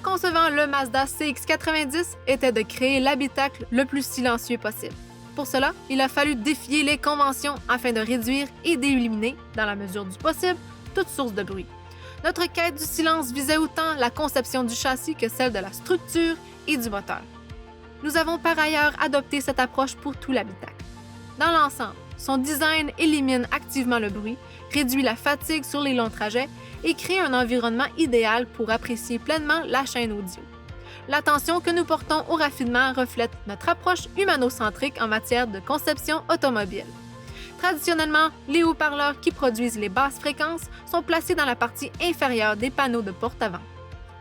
concevant le Mazda CX-90 était de créer l'habitacle le plus silencieux possible. Pour cela, il a fallu défier les conventions afin de réduire et d'éliminer, dans la mesure du possible, toute source de bruit. Notre quête du silence visait autant la conception du châssis que celle de la structure et du moteur. Nous avons par ailleurs adopté cette approche pour tout l'habitacle. Dans l'ensemble, son design élimine activement le bruit, réduit la fatigue sur les longs trajets et crée un environnement idéal pour apprécier pleinement la chaîne audio. L'attention que nous portons au raffinement reflète notre approche humanocentrique en matière de conception automobile. Traditionnellement, les haut-parleurs qui produisent les basses fréquences sont placés dans la partie inférieure des panneaux de porte-avant.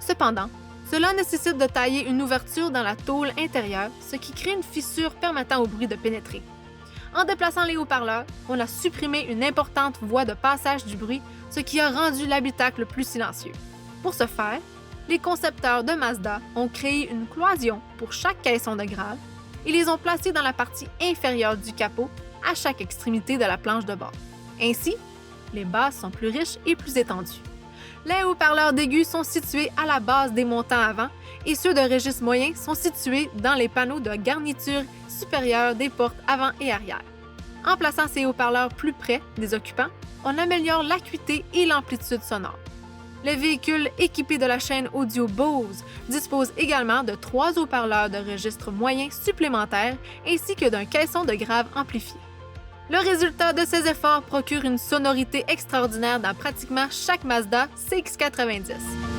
Cependant, cela nécessite de tailler une ouverture dans la tôle intérieure, ce qui crée une fissure permettant au bruit de pénétrer. En déplaçant les haut-parleurs, on a supprimé une importante voie de passage du bruit, ce qui a rendu l'habitacle plus silencieux. Pour ce faire, les concepteurs de Mazda ont créé une cloison pour chaque caisson de grave et les ont placés dans la partie inférieure du capot à chaque extrémité de la planche de bord. Ainsi, les basses sont plus riches et plus étendues. Les haut-parleurs d'aigus sont situés à la base des montants avant et ceux de registre moyen sont situés dans les panneaux de garniture supérieure des portes avant et arrière. En plaçant ces haut-parleurs plus près des occupants, on améliore l'acuité et l'amplitude sonore. Le véhicule équipé de la chaîne audio Bose dispose également de 3 haut-parleurs de registre moyen supplémentaires ainsi que d'un caisson de grave amplifié. Le résultat de ces efforts procure une sonorité extraordinaire dans pratiquement chaque Mazda CX-90.